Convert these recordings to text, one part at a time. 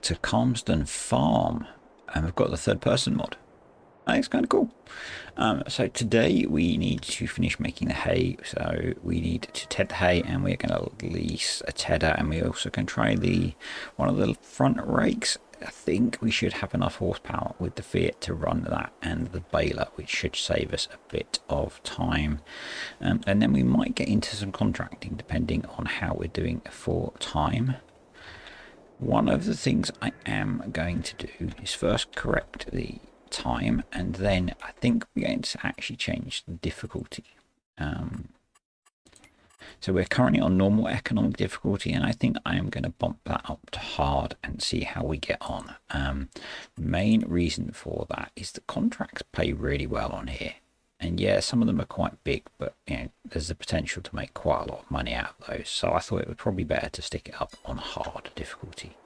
back to Calmsden Farm, and we've got the third person mod. It's kind of cool. So today we need to finish making the hay. So we need to ted the hay, and we're going to lease a tedder, and we also can try one of the front rakes. I think we should have enough horsepower with the Fiat to run that and the baler, which should save us a bit of time. And then we might get into some contracting depending on how we're doing for time. One of the things I am going to do is first correct the time, and then I think we're going to actually change the difficulty. So we're currently on normal economic difficulty, and I think I am going to bump that up to hard and see how we get on. Main reason for that is the contracts pay really well on here, and yeah, some of them are quite big, but you know, there's the potential to make quite a lot of money out of those. So I thought it would probably be better to stick it up on hard difficulty.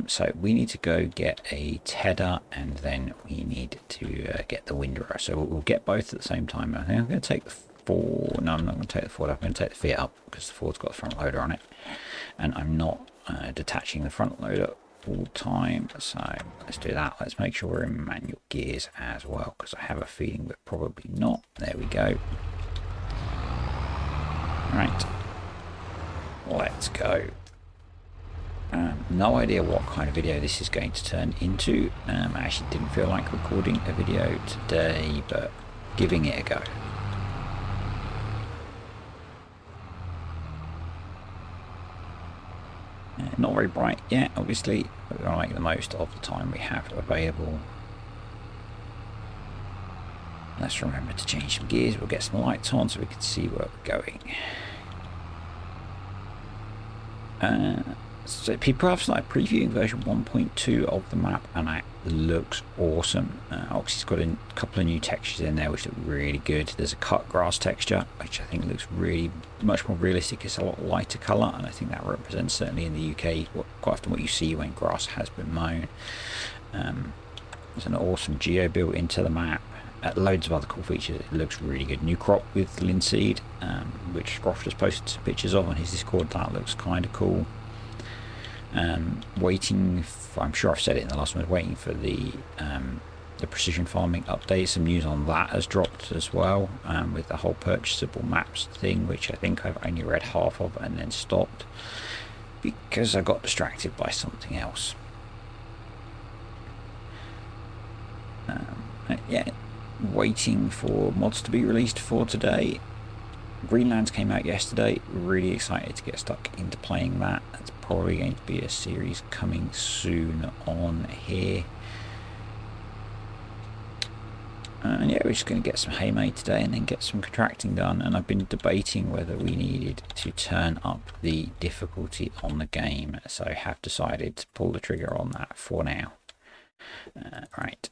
So we need to go get a tedder, and then we need to get the windrower. So we'll get both at the same time. I think I'm going to take the Ford. No, I'm not going to take the Ford up. I'm going to take the Fiat up because the Ford's got the front loader on it, and I'm not detaching the front loader all the time. So let's do that. Let's make sure we're in manual gears as well, because I have a feeling we're probably not. There we go. Right, let's go. No idea what kind of video this is going to turn into. I actually didn't feel like recording a video today, but giving it a go. Not very bright yet, obviously, but we're going to make the most of the time we have available. Let's remember to change some gears. We'll get some lights on so we can see where we're going. So people have started previewing version 1.2 of the map, and it looks awesome. Oxy's got a couple of new textures in there which look really good. There's a cut grass texture which I think looks really much more realistic. It's a lot lighter colour, and I think that represents, certainly in the UK, quite often what you see when grass has been mown. There's an awesome geo built into the map. Loads of other cool features. It looks really good. New crop with linseed, which Groff just posted some pictures of on his Discord. That looks kind of cool. Waiting for, I'm sure I've said it in the last one, waiting for the precision farming update. Some news on that has dropped as well, with the whole purchasable maps thing, which I think I've only read half of and then stopped because I got distracted by something else. Yeah, waiting for mods to be released for today. Greenlands came out yesterday. Really excited to get stuck into playing that. That's probably going to be a series coming soon on here. And yeah, we're just going to get some hay made today and then get some contracting done. And I've been debating whether we needed to turn up the difficulty on the game, so I have decided to pull the trigger on that for now. Right,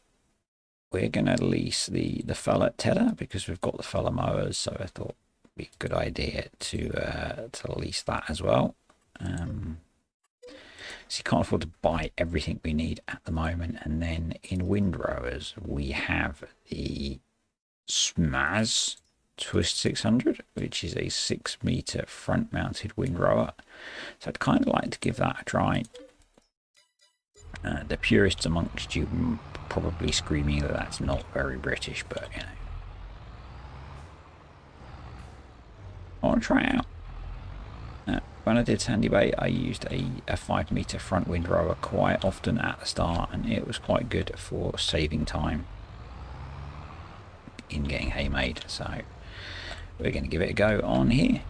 we're going to lease the fella tedder because we've got the fella mowers, so I thought be a good idea to lease that as well. So you can't afford to buy everything we need at the moment. And then in windrowers we have the Smaz Twist 600, which is a 6-meter front mounted windrower. So I'd kind of like to give that a try. The purists amongst you probably screaming that that's not very British, but you know, I want to try it out. When I did Sandy Bay, I used a 5-meter front windrower quite often at the start, and it was quite good for saving time in getting hay made. So we're going to give it a go on here.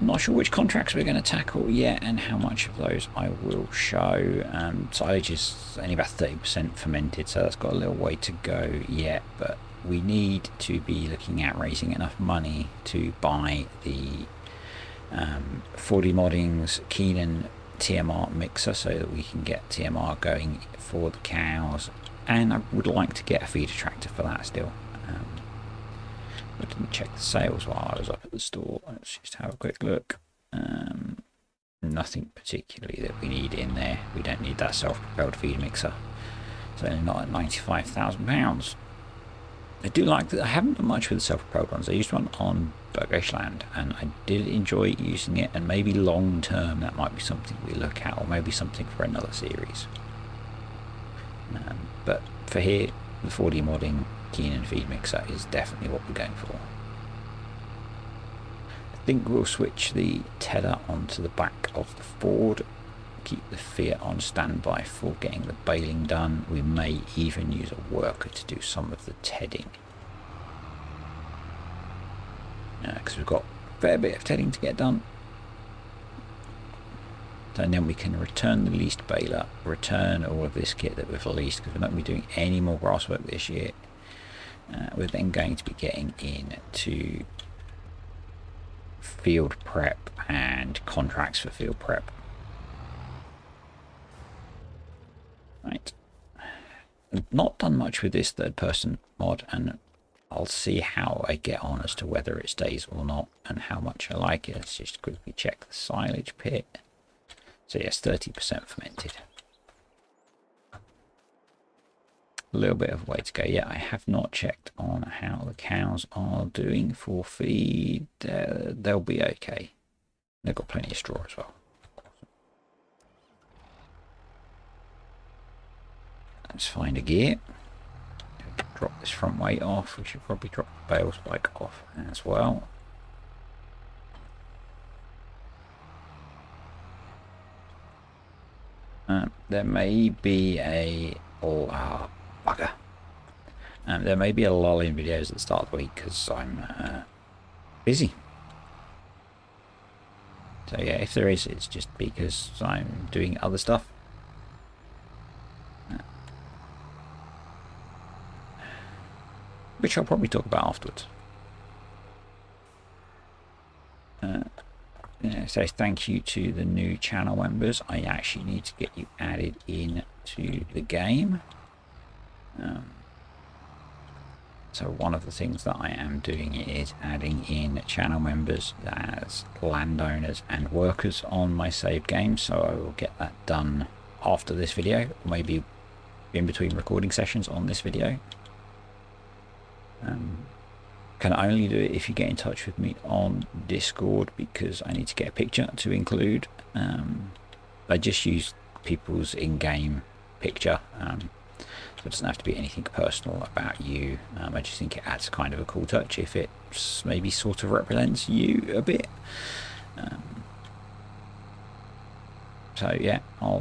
I'm not sure which contracts we're going to tackle yet and how much of those I will show. Silage is only about 30% fermented, so that's got a little way to go yet, but we need to be looking at raising enough money to buy the 4D Modding's Keenan TMR mixer so that we can get TMR going for the cows, and I would like to get a feeder tractor for that still. I didn't check the sales while I was up at the store. Let's just have a quick look. Nothing particularly that we need in there. We don't need that self-propelled feed mixer. So not at £95,000. I do like that. I haven't done much with the self-propelled ones. I used one on Bergishland and I did enjoy using it, and maybe long term that might be something we look at, or maybe something for another series. But for here, the 4D modding Keenan feed mixer is definitely what we're going for. I think we'll switch the tether onto the back of the Ford, keep the Fiat on standby for getting the baling done. We may even use a worker to do some of the tedding, because we've got a fair bit of tedding to get done. And then we can return the leased baler, return all of this kit that we've leased, because we're not going to be doing any more grass work this year. We're then going to be getting into field prep and contracts for field prep. Right. I've not done much with this third person mod, and I'll see how I get on as to whether it stays or not and how much I like it. Let's just quickly check the silage pit. So yes, 30% fermented. A little bit of a way to go. Yeah, I have not checked on how the cows are doing for feed. They'll be okay. They've got plenty of straw as well. Let's find a gear. Drop this front weight off. We should probably drop the bale spike off as well. There may be a bugger. There may be a lull in videos at the start of the week because I'm busy. So yeah, if there is, it's just because I'm doing other stuff. Which I'll probably talk about afterwards. So thank you to the new channel members. I actually need to get you added in to the game. So one of the things that I am doing is adding in channel members as landowners and workers on my saved game. So I will get that done after this video, maybe in between recording sessions on this video. Can only do it if you get in touch with me on Discord, because I need to get a picture to include. I just use people's in-game picture, so it doesn't have to be anything personal about you. I just think it adds kind of a cool touch if it maybe sort of represents you a bit. So yeah, I'll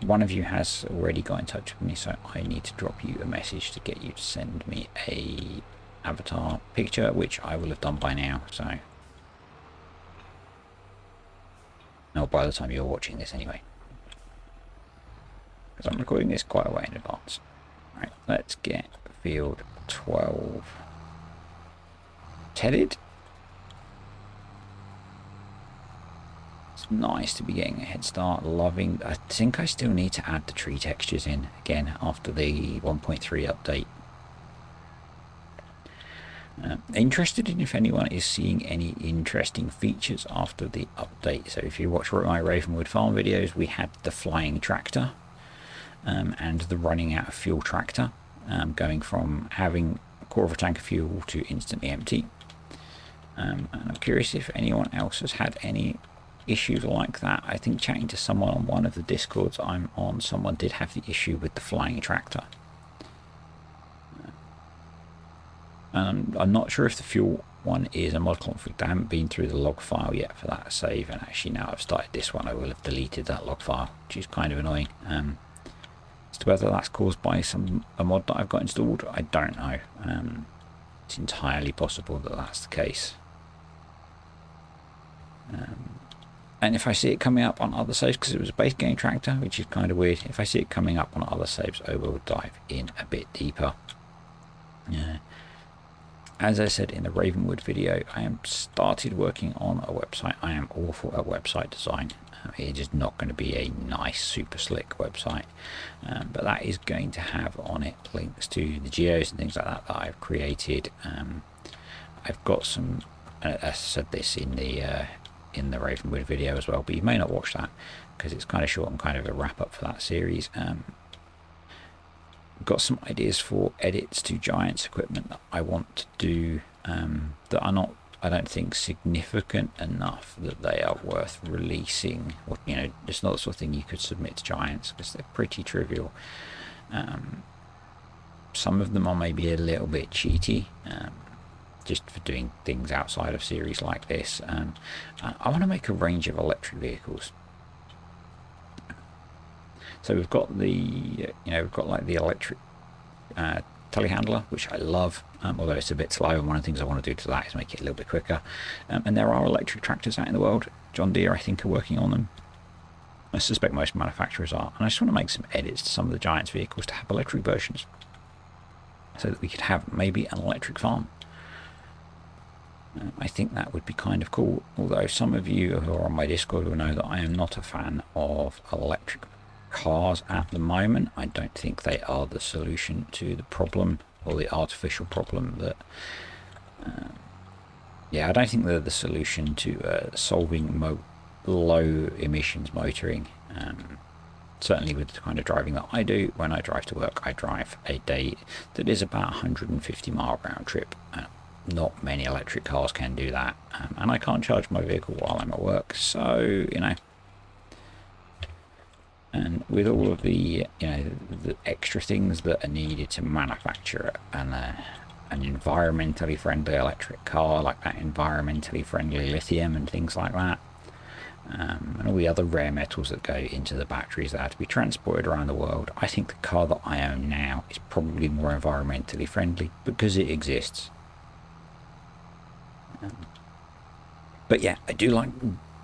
one of you has already got in touch with me, so I need to drop you a message to get you to send me a avatar picture, which I will have done by now. So, no, by the time you're watching this anyway, because I'm recording this quite a way in advance. Right, let's get field 12 tedded. It's nice to be getting a head start. Loving. I think I still need to add the tree textures in again after the 1.3 update. Interested in if anyone is seeing any interesting features after the update. So if you watch my Ravenwood farm videos, we had the flying tractor and the running out of fuel tractor, going from having a quarter of a tank of fuel to instantly empty. And I'm curious if anyone else has had any issues like that. I think chatting to someone on one of the discords I'm on, someone did have the issue with the flying tractor. I'm not sure if the fuel one is a mod conflict. I haven't been through the log file yet for that save, and actually now I've started this one I will have deleted that log file, which is kind of annoying. As to whether that's caused by a mod that I've got installed, I don't know. It's entirely possible that that's the case. And if I see it coming up on other saves, because it was a base game tractor, which is kind of weird, if I see it coming up on other saves, I will dive in a bit deeper. As I said in the Ravenwood video, I am started working on a website. I am awful at website design. It is not going to be a nice, super slick website, but that is going to have on it links to the geos and things like that I've created. I've got some. I said this in the Ravenwood video as well, but you may not watch that because it's kind of short and kind of a wrap up for that series. got some ideas for edits to Giants equipment that I want to do that are not, I don't think, significant enough that they are worth releasing. Or, you know, it's not the sort of thing you could submit to Giants because they're pretty trivial. Some of them are maybe a little bit cheaty, just for doing things outside of series like this. I want to make a range of electric vehicles. So we've got the, you know, we've got like the electric telehandler, which I love, although it's a bit slow, and one of the things I want to do to that is make it a little bit quicker. And there are electric tractors out in the world. John Deere, I think, are working on them. I suspect most manufacturers are. And I just want to make some edits to some of the Giants vehicles to have electric versions, so that we could have maybe an electric farm. I think that would be kind of cool, although some of you who are on my Discord will know that I am not a fan of electric cars at the moment. I don't think they are the solution to the problem, or the artificial problem that yeah, I don't think they're the solution to solving low emissions motoring. Certainly with the kind of driving that I do. When I drive to work, I drive a day that is about 150 mile round trip. Not many electric cars can do that, and I can't charge my vehicle while I'm at work, so, you know. And with all of the, you know, the extra things that are needed to manufacture an environmentally friendly electric car, like that environmentally friendly lithium and things like that, and all the other rare metals that go into the batteries that have to be transported around the world, I think the car that I own now is probably more environmentally friendly because it exists. But yeah, I do like,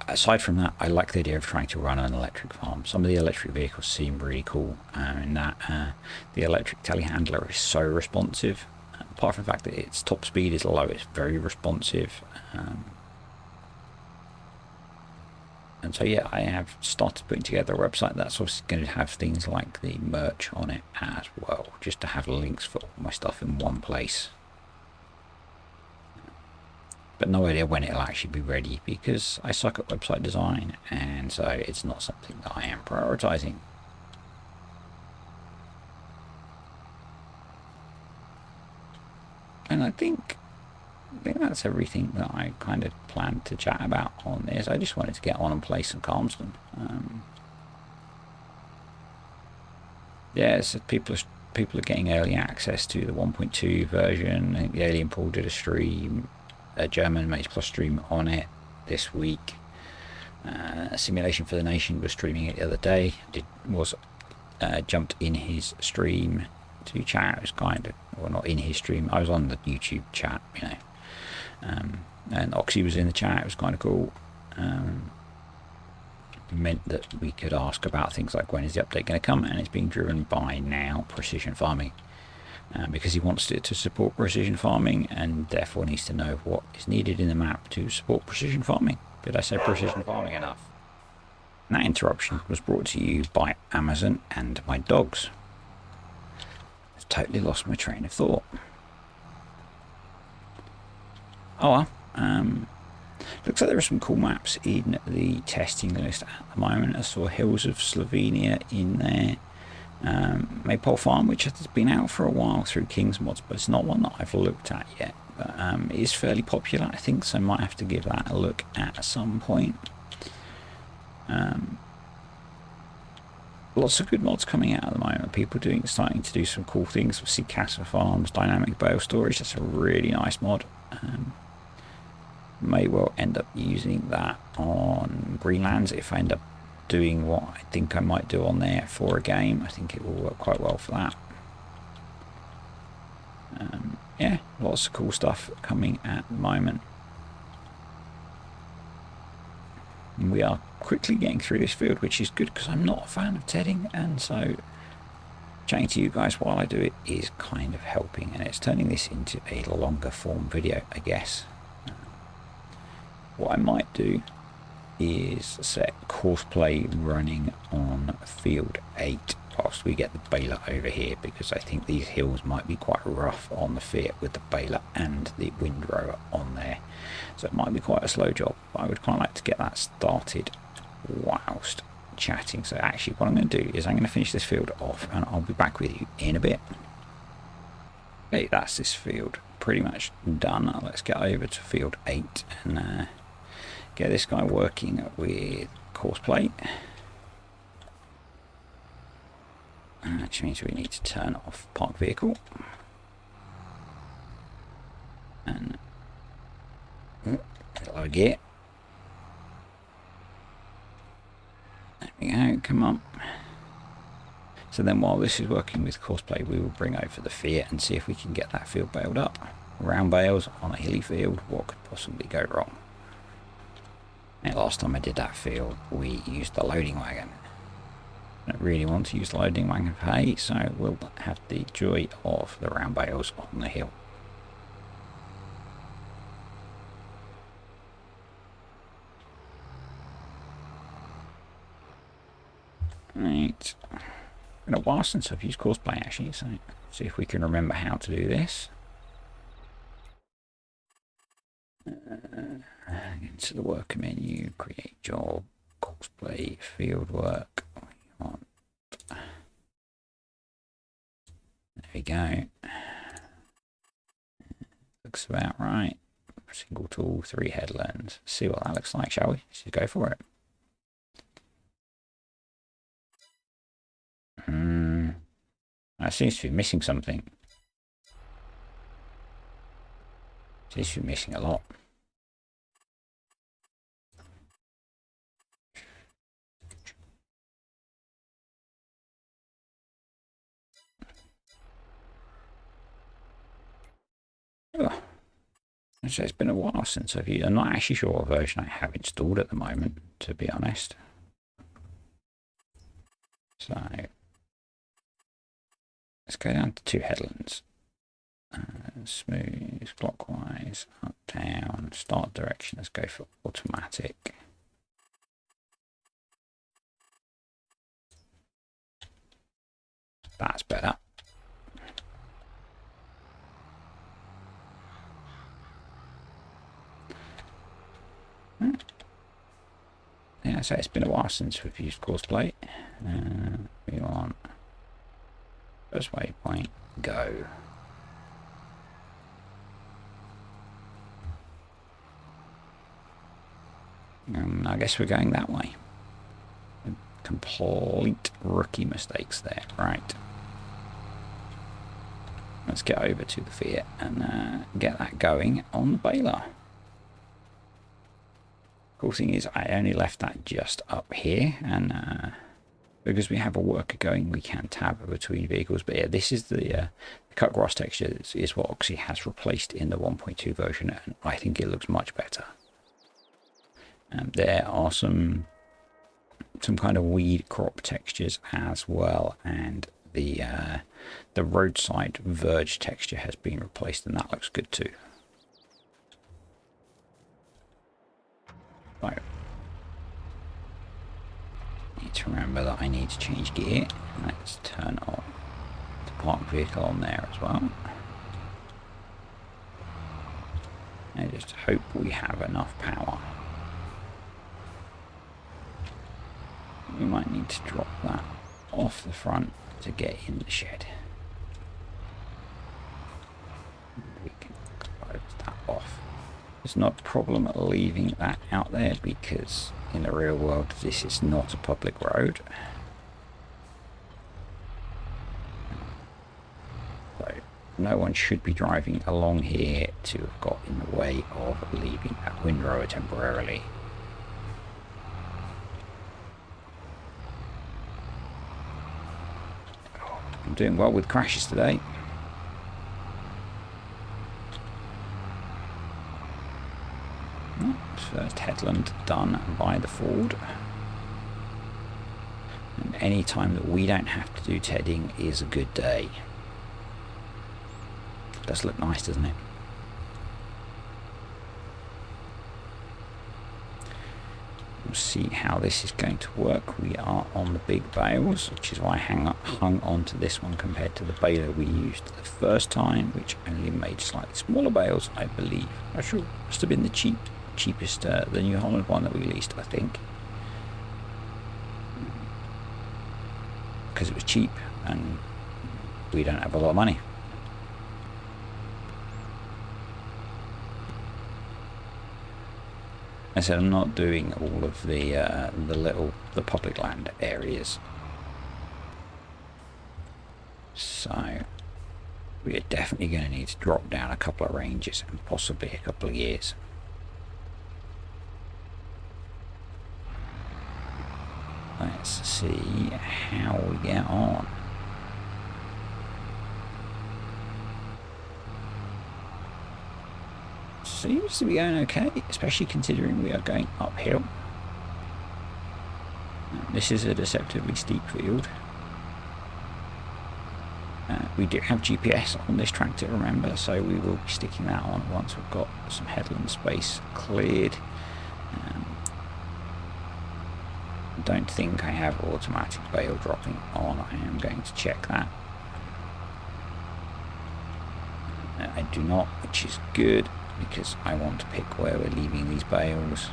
aside from that, I like the idea of trying to run an electric farm. Some of the electric vehicles seem really cool, in that the electric telehandler is so responsive. Apart from the fact that its top speed is low, it's very responsive. And so yeah, I have started putting together a website that's also going to have things like the merch on it as well, just to have links for all my stuff in one place. But no idea when it'll actually be ready, because I suck at website design, and so it's not something that I am prioritizing. And I think that's everything that I kind of planned to chat about on this. I just wanted to get on and play some Calmsden. Yeah, so people are getting early access to the 1.2 version. I think the Alien Pool did a stream, a German Maze Plus stream on it this week. Simulation for the Nation was streaming it the other day. Jumped in his stream to chat. It was kind of, well, not in his stream, I was on the YouTube chat, you know. And Oxy was in the chat. It was kind of cool. Meant that we could ask about things like, when is the update going to come, and it's being driven by now precision farming, because he wants it to support precision farming, and therefore needs to know what is needed in the map to support precision farming. Did I say precision farming enough? And that interruption was brought to you by Amazon and my dogs. I've totally lost my train of thought. Oh well, looks like there are some cool maps in the testing list at the moment. I saw Hills of Slovenia in there. Maypole Farm, which has been out for a while through King's Mods, but it's not one that I've looked at yet. But it is fairly popular, I think, so I might have to give that a look at some point. Lots of good mods coming out at the moment. People starting to do some cool things with Seacastle Farms, dynamic bale storage. That's a really nice mod. May well end up using that on Greenlands if I end up doing what I think I might do on there for a game. I think it will work quite well for that. Yeah, lots of cool stuff coming at the moment. And we are quickly getting through this field, which is good because I'm not a fan of tedding, and so chatting to you guys while I do it is kind of helping, and it's turning this into a longer form video, I guess. What I might do is set courseplay running on field 8 whilst we get the baler over here, because I think these hills might be quite rough on the Fiat with the baler and the windrower on there, so it might be quite a slow job, but I would quite like to get that started whilst chatting. So actually what I'm going to do is I'm going to finish this field off and I'll be back with you in a bit. Okay, that's this field pretty much done. Let's get over to field 8 and get this guy working with courseplay. Which means we need to turn off park vehicle. And hello gear. There we go, come on. So then while this is working with courseplay, we will bring over the Fiat and see if we can get that field bailed up. Round bales on a hilly field, what could possibly go wrong? Now, last time I did that field, we used the loading wagon. I don't really want to use the loading wagon for hay, so we'll have the joy of the round bales on the hill. Right. Been a while since I've used courseplay actually, so see if we can remember how to do this. Into the worker menu, create job, courseplay, field work. There we go. Looks about right. Single tool, 3 headlands. See what that looks like, shall we? Let's go for it. That seems to be missing something. Seems to be missing a lot. Oh. So it's been a while since I've used. I'm not actually sure what version I have installed at the moment, to be honest. So let's go down to 2 headlands. Smooth, clockwise, up, down, start direction. Let's go for automatic. That's better. Yeah, so it's been a while since we've used courseplay. We want first waypoint, go. I guess we're going that way. Complete rookie mistakes there. Right. Let's get over to the Fiat and get that going on the baler. Cool thing is I only left that just up here, and because we have a worker going, we can tab between vehicles. But yeah, this is the cut grass texture is what Oxy has replaced in the 1.2 version, and I think it looks much better. There are some kind of weed crop textures as well, and the roadside verge texture has been replaced, and that looks good too. Right. Need to remember that I need to change gear. Let's turn on the park vehicle on there as well. I just hope we have enough power. We might need to drop that off the front to get in the shed. We can close that off. It's not a problem leaving that out there because in the real world this is not a public road. So no one should be driving along here to have got in the way of leaving that windrower temporarily. I'm doing well with crashes today. First headland done by the Ford. And any time that we don't have to do tedding is a good day. It does look nice, doesn't it? We'll see how this is going to work. We are on the big bales, which is why I hung on to this one compared to the baler we used the first time, which only made slightly smaller bales, I believe. I'm sure it must have been the cheapest, the New Holland one that we leased, I think. because it was cheap and we don't have a lot of money. I said I'm not doing all of the public land areas. So we are definitely going to need to drop down a couple of ranges and possibly a couple of years. Let's see how we get on. Seems to be going okay, especially considering we are going uphill. This is a deceptively steep field. We do have GPS on this tractor, remember, so we will be sticking that on once we've got some headland space cleared. Don't think I have automatic bale dropping on. I am going to check that. I do not, which is good, because I want to pick where we're leaving these bales.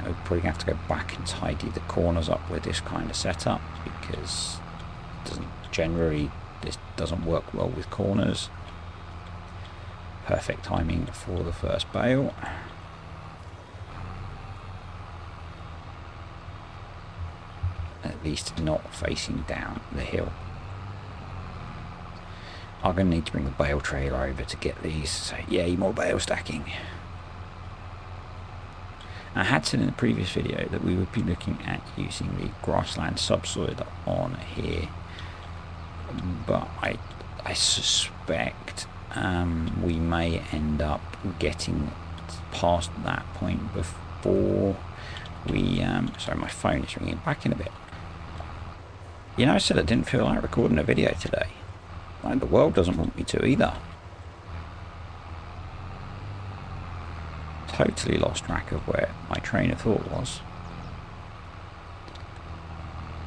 We'll probably have to go back and tidy the corners up with this kind of setup, because this doesn't work well with corners. Perfect timing for the first bale. At least not facing down the hill. I'm going to need to bring the bale trailer over to get these, so yay, more bale stacking. I had said in the previous video that we would be looking at using the grassland subsoil on here, but I suspect we may end up getting past that point before we... sorry, my phone is ringing. Back in a bit. You know, I said I didn't feel like recording a video today. Like, the world doesn't want me to either. Totally lost track of where my train of thought was.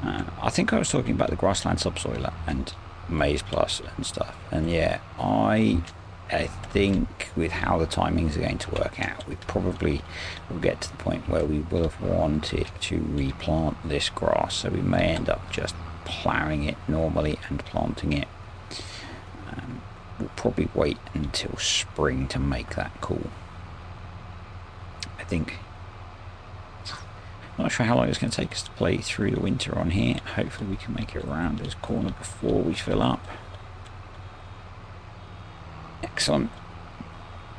I think I was talking about the grassland subsoiler and maize plus and stuff. And yeah, I think with how the timings are going to work out, we probably will get to the point where we will have wanted to replant this grass. So we may end up just ploughing it normally and planting it. We'll probably wait until spring to make that call. I think. Not sure how long it's going to take us to play through the winter on here. Hopefully we can make it around this corner before we fill up. Excellent.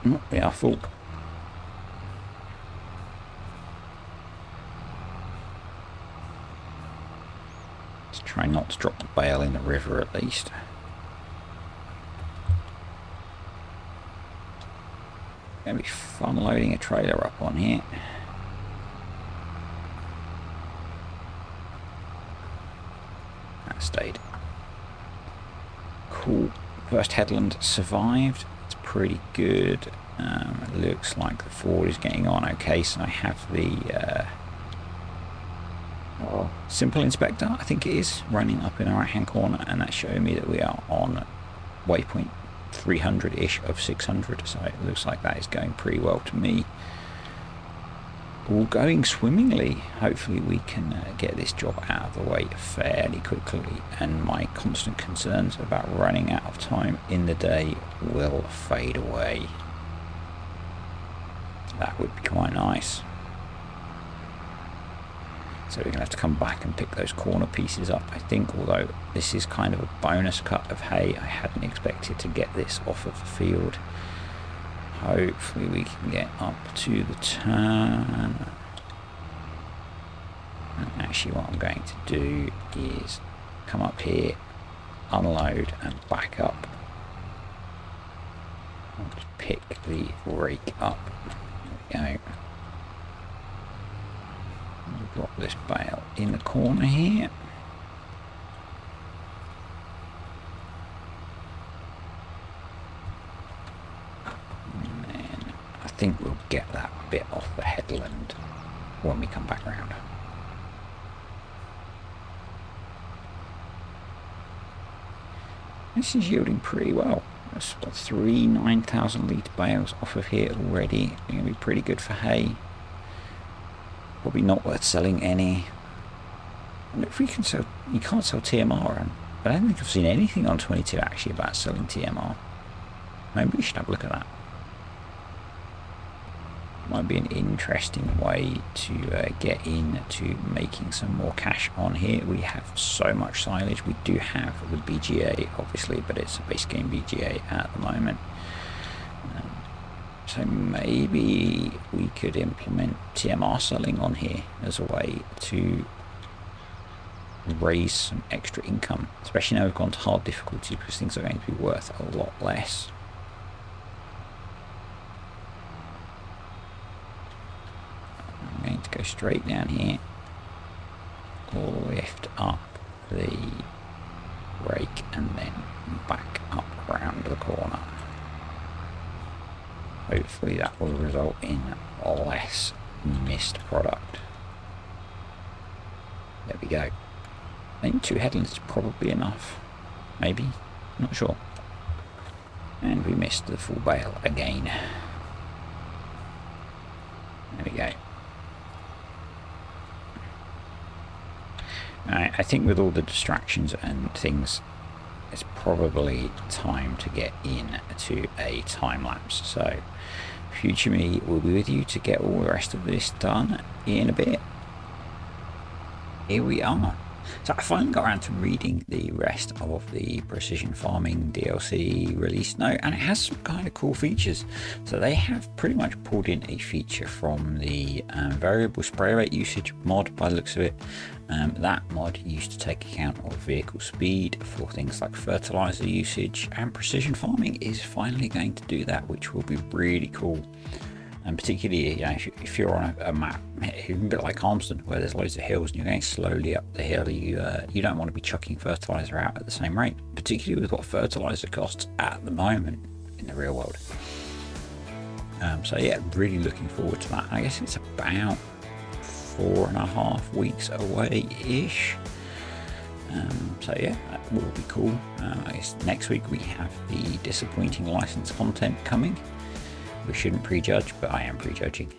Oh, we are full. Let's try not to drop the bale in the river at least. Gonna be fun loading a trailer up on here. That stayed. Cool. First headland survived. It's pretty good. It looks like the Ford is getting on okay, so I have the simple inspector, I think it is, running up in our right hand corner, and that's showing me that we are on waypoint 300-ish of 600, so it looks like that is going pretty well to me. All going swimmingly. Hopefully we can get this job out of the way fairly quickly, and my constant concerns about running out of time in the day will fade away. That would be quite nice. So we're going to have to come back and pick those corner pieces up, I think, although this is kind of a bonus cut of hay. I hadn't expected to get this off of the field. Hopefully we can get up to the turn. And actually what I'm going to do is come up here, unload and back up. I'll just pick the rake up. There we go. Drop this bale in the corner here. And then I think we'll get that bit off the headland when we come back round. This is yielding pretty well. That's got 3 9,000 litre bales off of here already. Going to be pretty good for hay. Probably not worth selling any. if we can sell, you can't sell TMR, and I don't think I've seen anything on 22 actually about selling TMR. Maybe we should have a look at that. Might be an interesting way to get into making some more cash on here. We have so much silage. We do have the BGA obviously, but it's a base game BGA at the moment. So maybe we could implement TMR selling on here as a way to raise some extra income, especially now we've gone to hard difficulty, because things are going to be worth a lot less. I'm going to go straight down here, lift up the rake, and then back up around the corner. Hopefully that will result in less missed product. There we go. I think 2 headlands is probably enough. Maybe. Not sure. And we missed the full bale again. There we go. I think with all the distractions and things, it's probably time to get into a time lapse. So future me will be with you to get all the rest of this done in a bit. Here we are. So I finally got around to reading the rest of the Precision Farming DLC release note, and it has some kind of cool features. So they have pretty much pulled in a feature from the variable spray rate usage mod by the looks of it. That mod used to take account of vehicle speed for things like fertilizer usage, and Precision Farming is finally going to do that, which will be really cool. And particularly, you know, if you're on a map, even a bit like Calmsden, where there's loads of hills and you're going slowly up the hill, you don't want to be chucking fertilizer out at the same rate, particularly with what fertilizer costs at the moment in the real world. So yeah, really looking forward to that. I guess it's about 4.5 weeks away-ish. So yeah, that will be cool. I guess next week we have the disappointing license content coming. We shouldn't prejudge, but I am prejudging.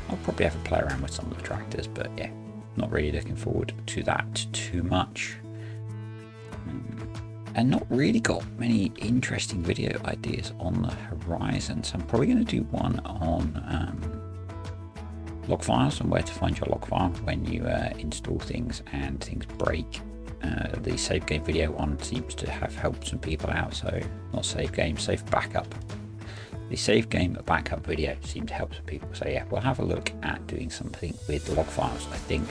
I'll probably have a play around with some of the tractors, but yeah, not really looking forward to that too much. And not really got many interesting video ideas on the horizon, so I'm probably going to do one on log files and where to find your log file when you install things and things break. The save game video one seems to have helped some people out, so not save game, save backup. The save game backup video seemed to help some people, so yeah, we'll have a look at doing something with log files. I think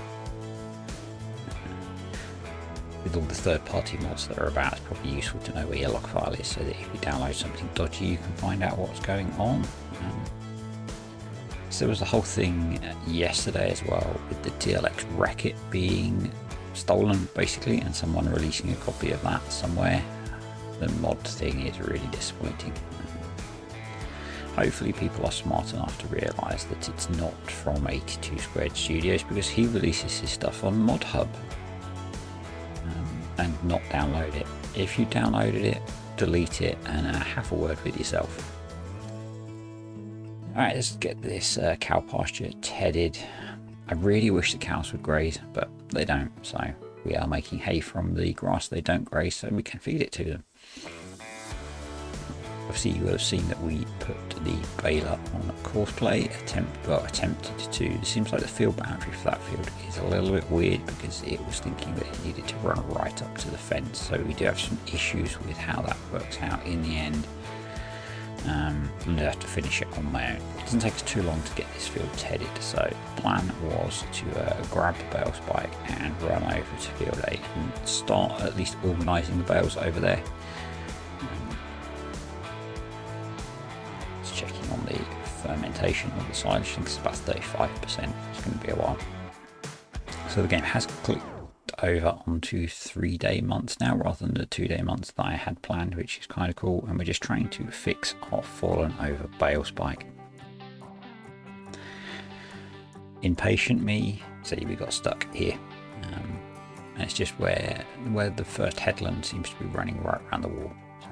with all the third-party mods that are about, it's probably useful to know where your log file is, so that if you download something dodgy, you can find out what's going on. So there was the whole thing yesterday as well with the TLX Wreck-It being stolen, basically, and someone releasing a copy of that somewhere. The mod thing is really disappointing. Hopefully people are smart enough to realise that it's not from 82 Squared Studios, because he releases his stuff on ModHub, and not download it. If you downloaded it, delete it and have a word with yourself. Alright, let's get this cow pasture tedded. I really wish the cows would graze, but they don't, so we are making hay from the grass they don't graze, so we can feed it to them. Obviously you will have seen that we put the baler on courseplay, attempted to. It seems like the field boundary for that field is a little bit weird, because it was thinking that it needed to run right up to the fence, so we do have some issues with how that works out in the end. And I have to finish it on my own. It doesn't take us too long to get this field tedded, so the plan was to grab the bale spike and run over to field A and start at least organising the bales over there. Just checking on the fermentation of the silage, I think it's about 35%. It's going to be a while. So the game has clicked over onto 3-day months now, rather than the 2-day months that I had planned, which is kind of cool, and we're just trying to fix our fallen over bale spike. Impatient me, see, we got stuck here, and it's just where the first headland seems to be running right around the wall, so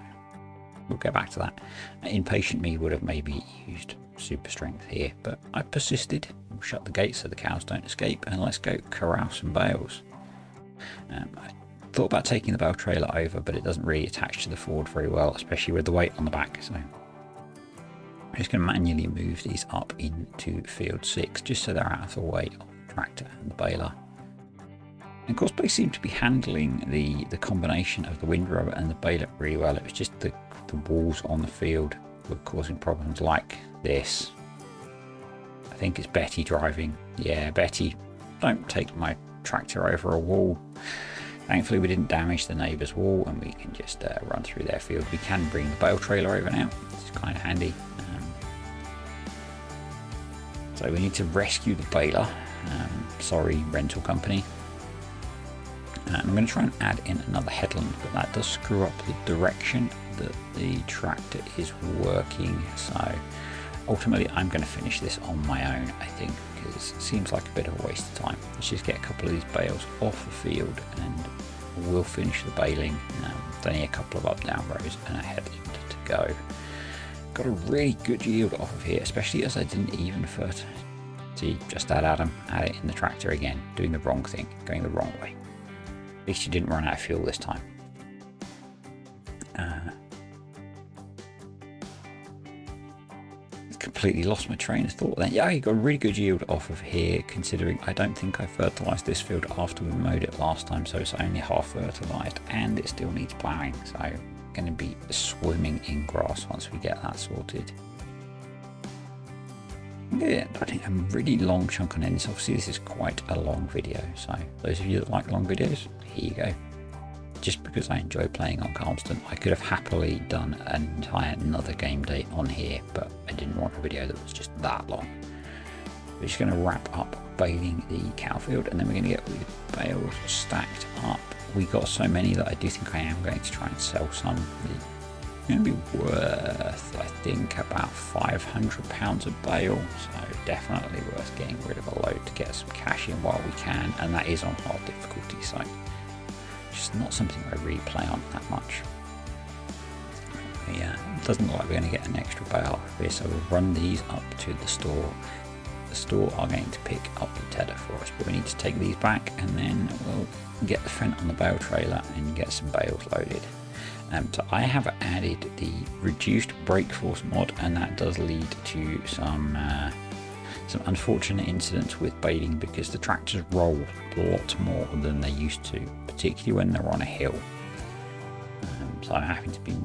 we'll go back to that. Impatient me would have maybe used super strength here, but I persisted. We'll shut the gates so the cows don't escape, and let's go corral some bales. I thought about taking the bale trailer over, but it doesn't really attach to the Ford very well, especially with the weight on the back. So I'm just going to manually move these up into field 6, just so they're out of the way of the tractor and the baler. And courseplay seemed to be handling the combination of the windrow and the baler really well. It was just the walls on the field were causing problems like this. I think it's Betty driving. Yeah, Betty, don't take my tractor over a wall. Thankfully we didn't damage the neighbour's wall, and we can just run through their field. We can bring the bale trailer over now, which is kind of handy. So we need to rescue the baler. Sorry, rental company. I'm going to try and add in another headland, but that does screw up the direction that the tractor is working. So ultimately I'm going to finish this on my own, I think, because it seems like a bit of a waste of time. Let's just get a couple of these bales off the field and we'll finish the baling. There's only a couple of up-down rows and a headland to go. Got a really good yield off of here, especially as I didn't even fertilize. See, just add Adam, add it in the tractor again, doing the wrong thing, going the wrong way. At least you didn't run out of fuel this time. Completely lost my train of thought then. Yeah, you got a really good yield off of here, considering I don't think I fertilised this field after we mowed it last time, so it's only half fertilised and it still needs ploughing, so going to be swimming in grass once we get that sorted. Yeah, I think a really long chunk on ends. Obviously this is quite a long video, so those of you that like long videos, here you go. Just because I enjoy playing on Calmsden, I could have happily done an entire another game day on here, but I didn't want a video that was just that long. We're just going to wrap up baling the cow field, and then we're going to get all the bales stacked up. We got so many that I do think I am going to try and sell some. It's going to be worth, I think, about £500 a bale, so definitely worth getting rid of a load to get some cash in while we can, and that is on hard difficulty, so just not something I really play on that much. Yeah, it doesn't look like we're going to get an extra bale off here, so we'll run these up to the store. The store are going to pick up the tedder for us, but we need to take these back and then we'll get the front on the bale trailer and get some bales loaded. So I have added the reduced brake force mod, and that does lead to some unfortunate incidents with baling because the tractors roll a lot more than they used to, particularly when they're on a hill. So I'm having to be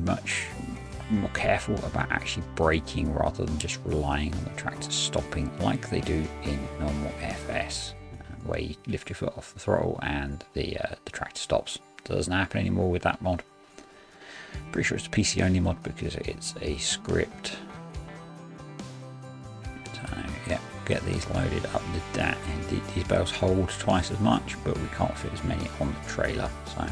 much more careful about actually braking rather than just relying on the tractor stopping like they do in normal FS, where you lift your foot off the throttle and the tractor stops. It doesn't happen anymore with that mod. Pretty sure it's a PC only mod because it's a script. So yeah, get these loaded up to that, and these bales hold twice as much, but we can't fit as many on the trailer. So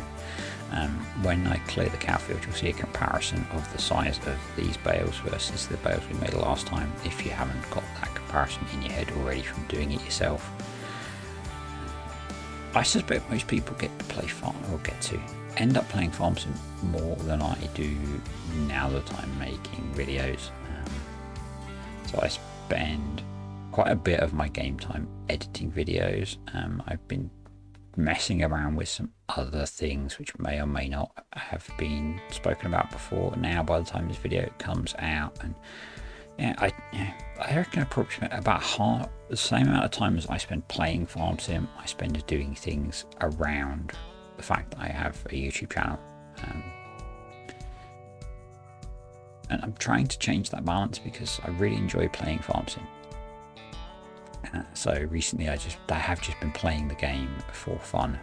when I clear the cow field, you'll see a comparison of the size of these bales versus the bales we made last time, if you haven't got that comparison in your head already from doing it yourself. I suspect most people get to play farm, or get to end up playing farm sim more than I do now that I'm making videos. So I spend quite a bit of my game time editing videos. I've been messing around with some other things which may or may not have been spoken about before now by the time this video comes out, and I reckon approximately about half the same amount of time as I spend playing farm sim I spend doing things around the fact that I have a YouTube channel, and I'm trying to change that balance because I really enjoy playing farm sim. So recently I have just been playing the game for fun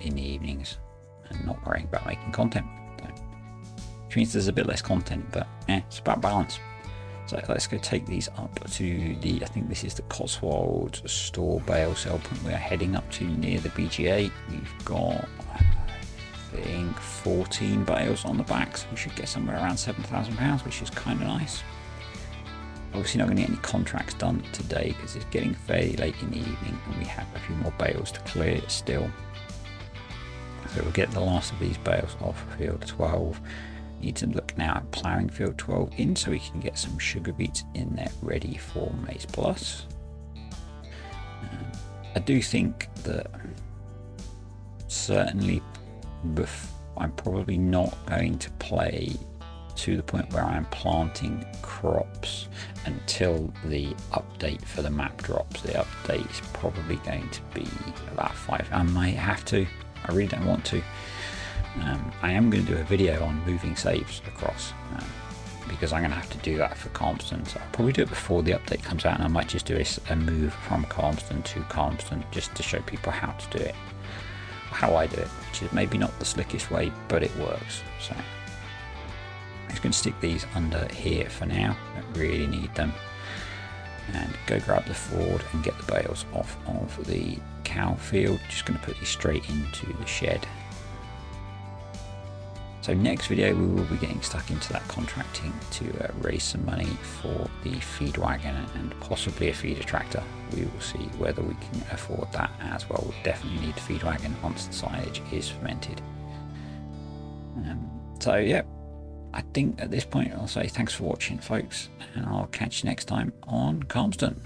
in the evenings and not worrying about making content, so, which means there's a bit less content, but it's about balance. So let's go take these up to I think this is the Cotswold store bale sale point we're heading up to near the BGA. We've got, I think, 14 bales on the back, so we should get somewhere around £7,000, which is kind of nice. Obviously not going to get any contracts done today because it's getting fairly late in the evening and we have a few more bales to clear still. So we'll get the last of these bales off field 12. Need to look now at ploughing field 12 in so we can get some sugar beets in there ready for Maize Plus. I do think that certainly I'm probably not going to play to the point where I'm planting crops until the update for the map drops. The update is probably going to be about 5. I might have to. I really don't want to. I am going to do a video on moving saves across because I'm going to have to do that for Calmsden. So I'll probably do it before the update comes out, and I might just do a move from Calmsden to Calmsden just to show people how to do it, how I do it, which is maybe not the slickest way, but it works. So I'm just going to stick these under here for now. Don't really need them. And go grab the Ford and get the bales off of the cow field. Just going to put these straight into the shed. So next video we will be getting stuck into that contracting to raise some money for the feed wagon and possibly a feeder tractor. We will see whether we can afford that as well. We definitely need the feed wagon once the silage is fermented. So yeah, I think at this point I'll say thanks for watching, folks, and I'll catch you next time on Calmsden.